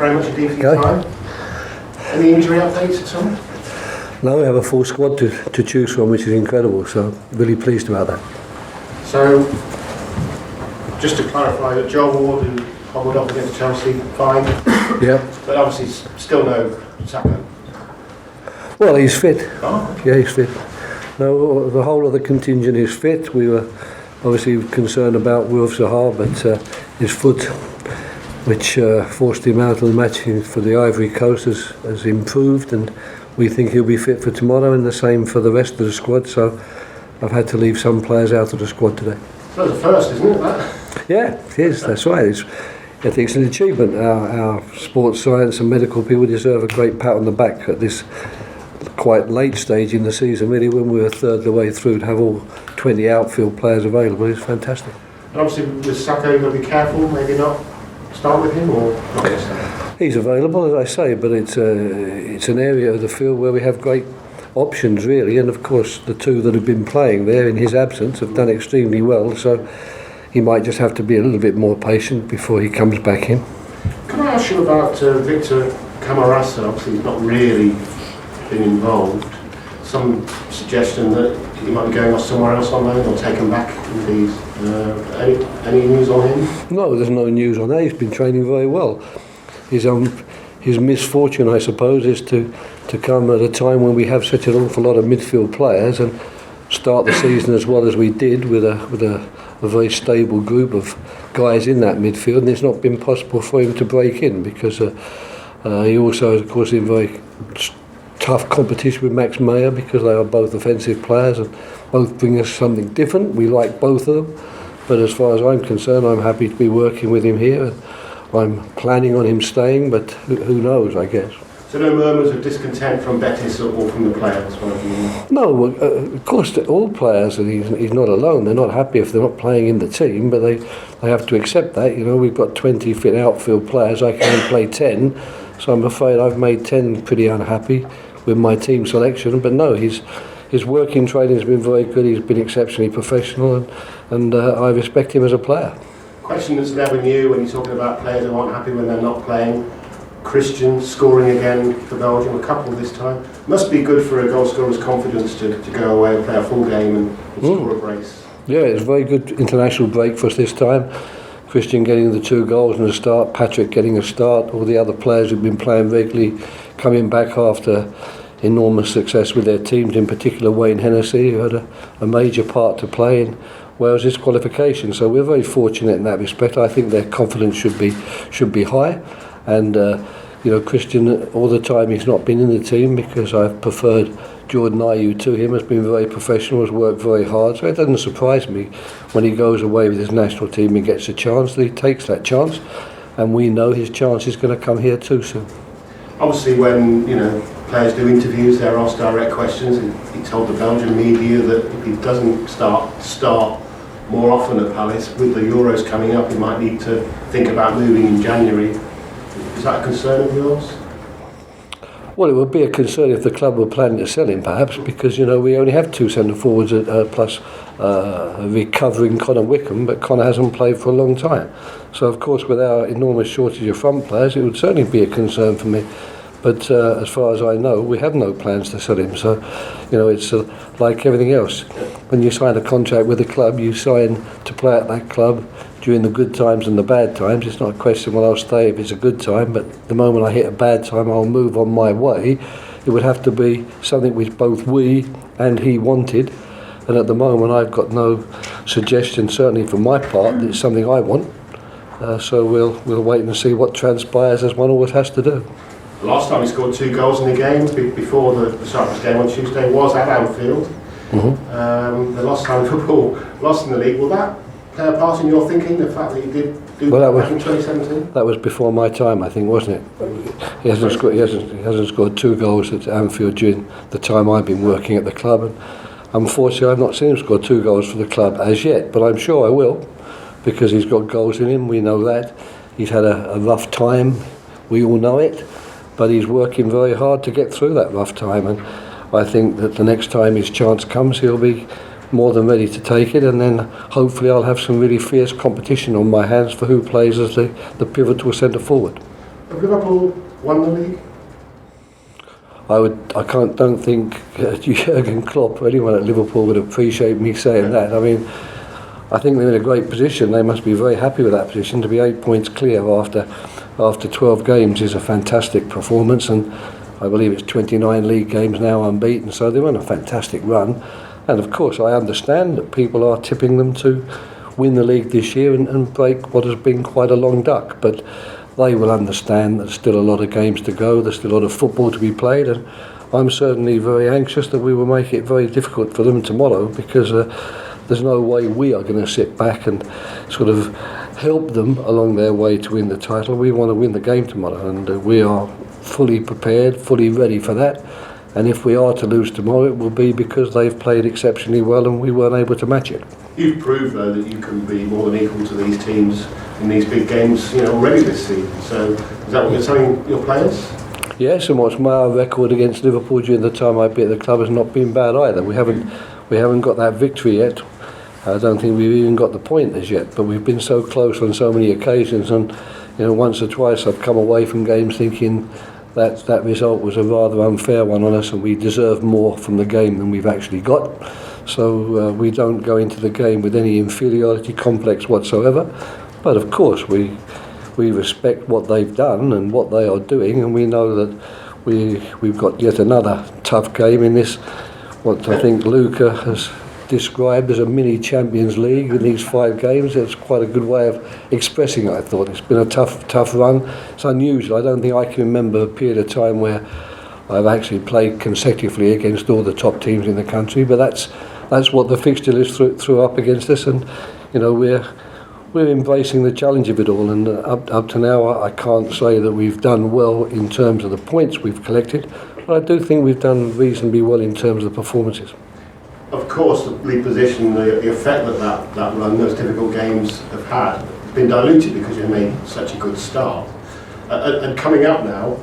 very much indeed for your time. Any injury updates at all? No, we have a full squad to choose from, which is incredible, so really pleased about that. So, just to clarify, that Joel Ward, who hobbled off against Chelsea, fine. Yeah. But obviously still no Saka. Well, he's fit. Oh, okay. Yeah, he's fit. No, the whole of the contingent is fit. We were obviously concerned about Wilf Zaha, but his foot, which forced him out of the match for the Ivory Coast, has improved, and we think he'll be fit for tomorrow, and the same for the rest of the squad. So I've had to leave some players out of the squad today. So that's the first, isn't it, that? Yeah, it is, that's right. I think it's an achievement. Our sports science and medical people deserve a great pat on the back at this quite late stage in the season, really, when we were a third of the way through. To have all 20 outfield players available is fantastic. And obviously with Saka, you've got to be careful, maybe not start with him, or not necessarily? He's available, as I say, but it's an area of the field where we have great options, really, and of course the two that have been playing there in his absence have done extremely well, so he might just have to be a little bit more patient before he comes back in. Can I ask you about Victor Camarasa? Obviously he's not really been involved. Some suggestion that he might be going off somewhere else on loan or taken back indeed. Any news on him? No, there's no news on that. He's been training very well. His misfortune, I suppose, is to come at a time when we have such an awful lot of midfield players and start the season as well as we did with a very stable group of guys in that midfield, and it's not been possible for him to break in because he also, of course, in very tough competition with Max Meyer because they are both offensive players and both bring us something different. We like both of them, but as far as I'm concerned, I'm happy to be working with him here. I'm planning on him staying, but who knows, I guess. So no murmurs of discontent from Betis or from the players? No, of course, all players, and he's not alone, they're not happy if they're not playing in the team, but they have to accept that. You know, we've got 20 fit outfield players, I can only play 10, so I'm afraid I've made 10 pretty unhappy with my team selection. But no, his working training has been very good, he's been exceptionally professional, and I respect him as a player. Question that's never new when you're talking about players who aren't happy when they're not playing. Christian scoring again for Belgium, a couple this time. Must be good for a goal scorer's confidence to go away and play a full game and score a brace. Yeah, it's a very good international break for us this time. Christian getting the 2 goals and a start, Patrick getting a start, all the other players who've been playing regularly coming back after enormous success with their teams, in particular Wayne Hennessy, who had a major part to play in Wales' qualification. So we're very fortunate in that respect. I think their confidence should be high, and Christian, all the time he's not been in the team because I've preferred Jordan Ayew to him, has been very professional, has worked very hard, so it doesn't surprise me when he goes away with his national team and gets a chance that he takes that chance, and we know his chance is going to come here too soon. Obviously when players do interviews, they're asked direct questions, and he told the Belgian media that if he doesn't start more often at Palace, with the Euros coming up, he might need to think about moving in January. Is that a concern of yours? Well, it would be a concern if the club were planning to sell him, perhaps, because we only have 2 centre forwards plus a recovering Connor Wickham, but Connor hasn't played for a long time. So, of course, with our enormous shortage of front players, it would certainly be a concern for me. But as far as I know, we have no plans to sell him. So, it's like everything else. When you sign a contract with a club, you sign to play at that club during the good times and the bad times. It's not a question, well, I'll stay if it's a good time, but the moment I hit a bad time, I'll move on my way. It would have to be something which both we and he wanted. And at the moment, I've got no suggestion, certainly for my part, that it's something I want. So we'll wait and see what transpires, as one always has to do. The last time he scored 2 goals in the game before the Cyprus game on Tuesday was at Anfield. The last time Liverpool lost in the league. Will that play a part in your thinking, the fact that he did do that back in 2017? That was before my time, I think, wasn't it? He hasn't scored 2 goals at Anfield during the time I've been working at the club, and unfortunately I've not seen him score 2 goals for the club as yet, but I'm sure I will, because he's got goals in him. We know that. He's had a rough time, we all know it, but he's working very hard to get through that rough time, and I think that the next time his chance comes, he'll be more than ready to take it, and then hopefully I'll have some really fierce competition on my hands for who plays as the pivotal centre forward. Have Liverpool won the league? Don't think Jurgen Klopp or anyone at Liverpool would appreciate me saying that. I mean, I think they're in a great position. They must be very happy with that position. To be 8 points clear after 12 games is a fantastic performance, and I believe it's 29 league games now unbeaten, so they're on a fantastic run. And of course I understand that people are tipping them to win the league this year and break what has been quite a long duck, but they will understand there's still a lot of games to go, there's still a lot of football to be played, and I'm certainly very anxious that we will make it very difficult for them tomorrow, because there's no way we are going to sit back and sort of help them along their way to win the title. We want to win the game tomorrow, and we are fully prepared, fully ready for that. And if we are to lose tomorrow, it will be because they've played exceptionally well and we weren't able to match it. You've proved, though, that you can be more than equal to these teams in these big games, already this season. So is that what you're telling your players? Yes, and what's my record against Liverpool during the time I've been at the club has not been bad either. We haven't got that victory yet. I don't think we've even got the point as yet, but we've been so close on so many occasions, and once or twice I've come away from games thinking that result was a rather unfair one on us, and we deserve more from the game than we've actually got. So we don't go into the game with any inferiority complex whatsoever. But of course we respect what they've done and what they are doing, and we know that we've got yet another tough game in this, what I think Luca has described as a mini Champions League in these 5 games. It's quite a good way of expressing it, I thought. It's been a tough run. It's unusual. I don't think I can remember a period of time where I've actually played consecutively against all the top teams in the country, but that's what the fixture list threw up against us, and we're embracing the challenge of it all, and up to now I can't say that we've done well in terms of the points we've collected, but I do think we've done reasonably well in terms of the performances. Of course, the league position, the effect that run, those difficult games have had, has been diluted because you've made such a good start. And coming up now,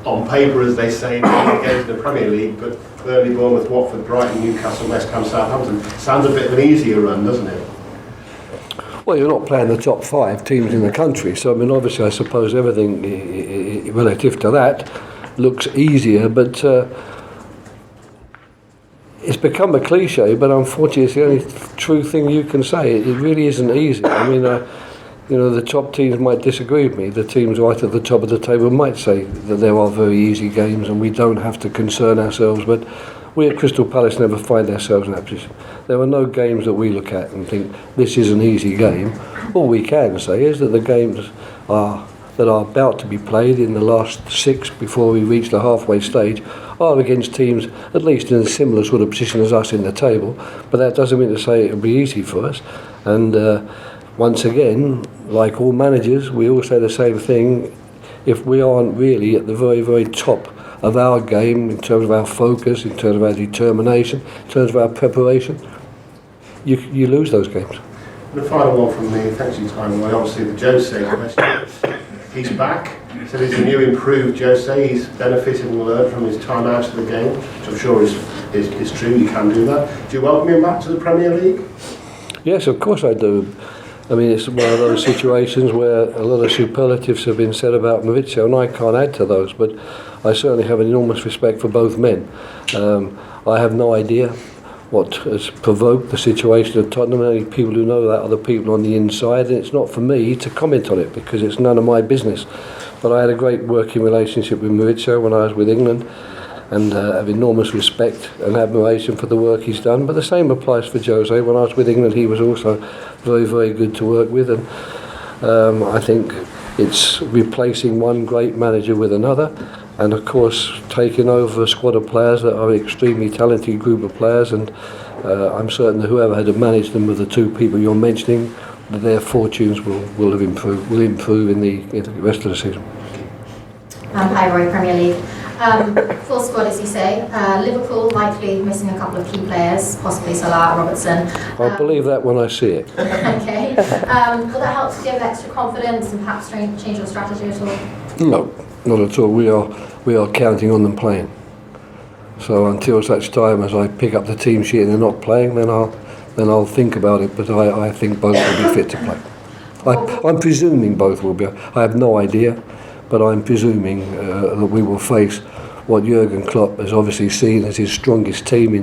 on paper, as they say, games in the Premier League, but Burnley, Bournemouth, Watford, Brighton, Newcastle, West Ham, Southampton, sounds a bit of an easier run, doesn't it? Well, you're not playing the top 5 teams in the country, so obviously I suppose everything relative to that looks easier, but it's become a cliche, but unfortunately it's the only true thing you can say. It really isn't easy. The top teams might disagree with me. The teams right at the top of the table might say that there are very easy games and we don't have to concern ourselves, but we at Crystal Palace never find ourselves in that position. There are no games that we look at and think this is an easy game. All we can say is that the games that are about to be played in the last 6 before we reach the halfway stage are against teams at least in a similar sort of position as us in the table, but that doesn't mean to say it'll be easy for us. And once again, like all managers, we all say the same thing. If we aren't really at the very, very top of our game in terms of our focus, in terms of our determination, in terms of our preparation, you lose those games. The final one from me, thanks for your time, Roy. Obviously the Jose question. He's back. So he's a new improved Jose. He's benefited and learned from his time out of the game, which I'm sure is true. You can do that. Do you welcome him back to the Premier League? Yes, of course I do. It's one of those situations where a lot of superlatives have been said about Maurizio, and I can't add to those, but I certainly have an enormous respect for both men. I have no idea what has provoked the situation at Tottenham. Only people who know that are the people on the inside, and it's not for me to comment on it because it's none of my business. But I had a great working relationship with Maurizio when I was with England, and have enormous respect and admiration for the work he's done. But the same applies for Jose. When I was with England, he was also very, very good to work with, and I think it's replacing one great manager with another, and of course taking over a squad of players that are an extremely talented group of players, and I'm certain that whoever had to manage them with the 2 people you're mentioning, that their fortunes will improve in the rest of the season. Hi Roy, Premier League. Full squad, as you say. Liverpool likely missing a couple of key players, possibly Salah, Robertson. I'll believe that when I see it. Okay. Will that help to give extra confidence and perhaps change your strategy at all? No, not at all. We are counting on them playing. So until such time as I pick up the team sheet and they're not playing, then I'll think about it. But I think both will be fit to play. I'm presuming both will be. I have no idea, but I'm presuming that we will face what Jurgen Klopp has obviously seen as his strongest team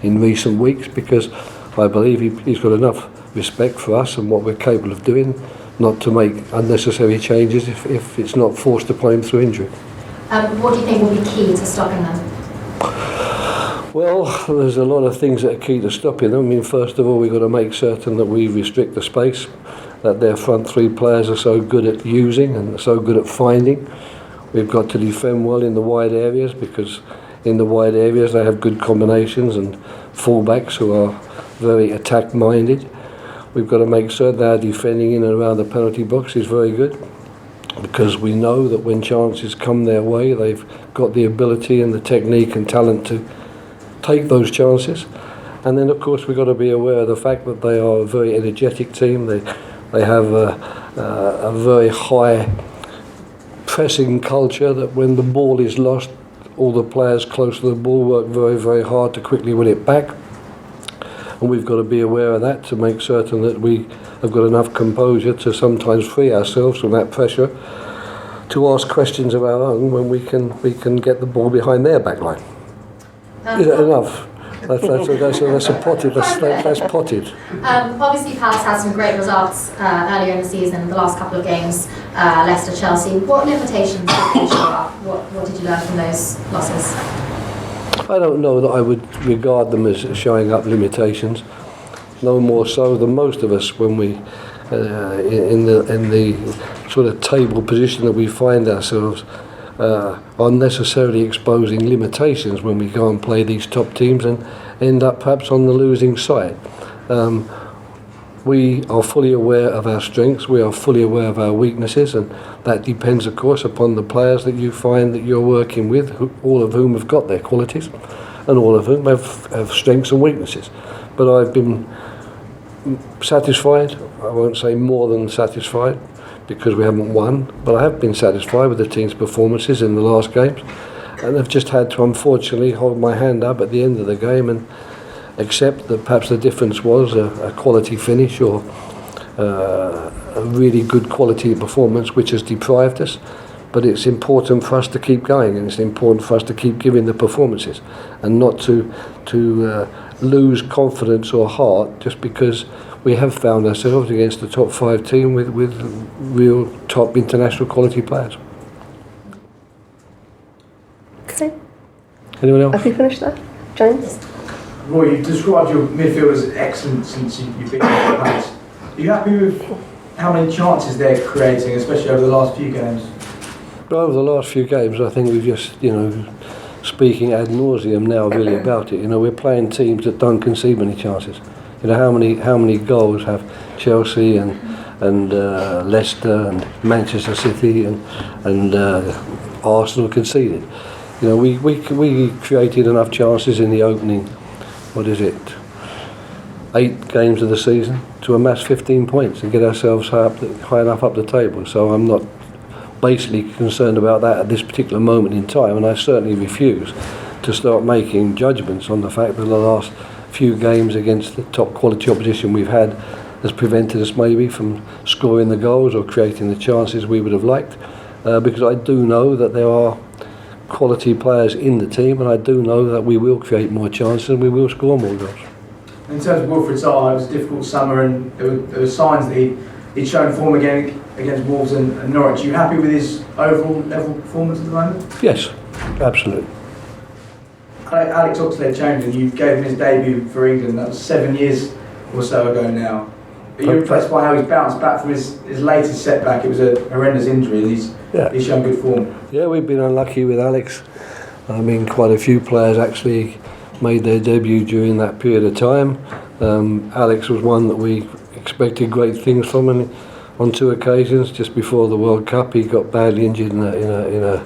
in recent weeks, because I believe he's got enough respect for us and what we're capable of doing not to make unnecessary changes if it's not forced upon him through injury. What do you think will be key to stopping them? Well, there's a lot of things that are key to stopping them. I mean, first of all, we've got to make certain that we restrict the space that their front three players are so good at using and so good at finding. We've got to defend well in the wide areas, because in the wide areas they have good combinations and fullbacks who are very attack-minded. We've got to make certain our defending in and around the penalty box is very good, because we know that when chances come their way, they've got the ability and the technique and talent to take those chances. And then, of course, we've got to be aware of the fact that they are a very energetic team. They have a very high pressing culture, that when the ball is lost, all the players close to the ball work very, very hard to quickly win it back. And we've got to be aware of that to make certain that we have got enough composure to sometimes free ourselves from that pressure to ask questions of our own when we can get the ball behind their back line. Is that enough? That's potted. That's potted. Obviously, Palace had some great results earlier in the season, the last couple of games, Leicester, Chelsea. What limitations did they show up? What did you learn from those losses? I don't know that I would regard them as showing up limitations. No more so than most of us when we, in the sort of table position that we find ourselves, are necessarily exposing limitations when we go and play these top teams and end up perhaps on the losing side. We are fully aware of our strengths, we are fully aware of our weaknesses, and that depends, of course, upon the players that you find that you're working with, all of whom have got their qualities and all of whom have strengths and weaknesses. But I've been satisfied, I won't say more than satisfied, because we haven't won, but I have been satisfied with the team's performances in the last games, and I've just had to unfortunately hold my hand up at the end of the game and accept that perhaps the difference was a quality finish or a really good quality performance which has deprived us. But it's important for us to keep going, and it's important for us to keep giving the performances and not to lose confidence or heart just because we have found ourselves against the top 5 team with real top international quality players. Okay. Anyone else? Have you finished there? James? Roy, you've described your midfield as excellent since you've been at Palace. Are you happy with how many chances they're creating, especially over the last few games? Over the last few games, I think we've just, speaking ad nauseum now really about it. We're playing teams that don't concede many chances. How many goals have Chelsea and Leicester and Manchester City and Arsenal conceded? We created enough chances in the opening, 8 games of the season to amass 15 points and get ourselves high enough up the table. So I'm not basically concerned about that at this particular moment in time, and I certainly refuse to start making judgments on the fact that the last few games against the top quality opposition we've had has prevented us maybe from scoring the goals or creating the chances we would have liked, because I do know that there are quality players in the team, and I do know that we will create more chances and we will score more goals. In terms of Wilfred Zaha, it was a difficult summer, and there were signs that he'd shown form again against Wolves and Norwich. Are you happy with his overall level of performance at the moment? Yes, absolutely. Alex Oxlade-Chamberlain, you gave him his debut for England. That was 7 years or so ago now. Are you impressed by how he's bounced back from his latest setback? It was a horrendous injury, and he's shown good form. Yeah, we've been unlucky with Alex. I mean, quite a few players actually made their debut during that period of time. Alex was one that we expected great things from, and on 2 occasions, just before the World Cup, he got badly injured in a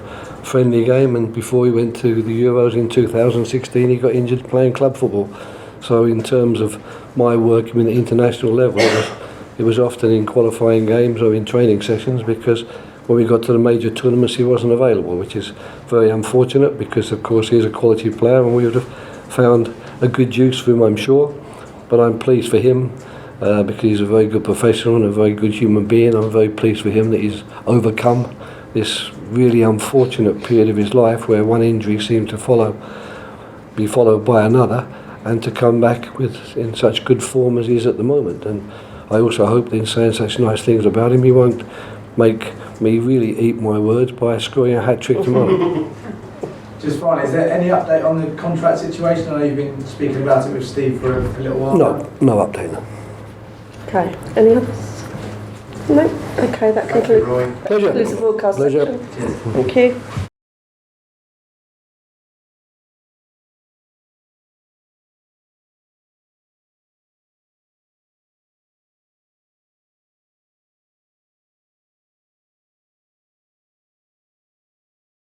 friendly game, and before he went to the Euros in 2016, he got injured playing club football. So in terms of my working at the international level, it was often in qualifying games or in training sessions, because when we got to the major tournaments he wasn't available, which is very unfortunate, because of course he's a quality player and we would have found a good use for him, I'm sure. But I'm pleased for him because he's a very good professional and a very good human being. I'm very pleased for him that he's overcome this really unfortunate period of his life where one injury seemed to be followed by another, and to come back in such good form as he is at the moment. And I also hope that in saying such nice things about him, he won't make me really eat my words by scoring a hat-trick tomorrow. Just finally, is there any update on the contract situation? I know you've been speaking about it with Steve for a little while. No update. No. Okay. Any others? No? Okay, that Thank you, concludes Roy. Pleasure. the broadcast Pleasure. section. Thank you.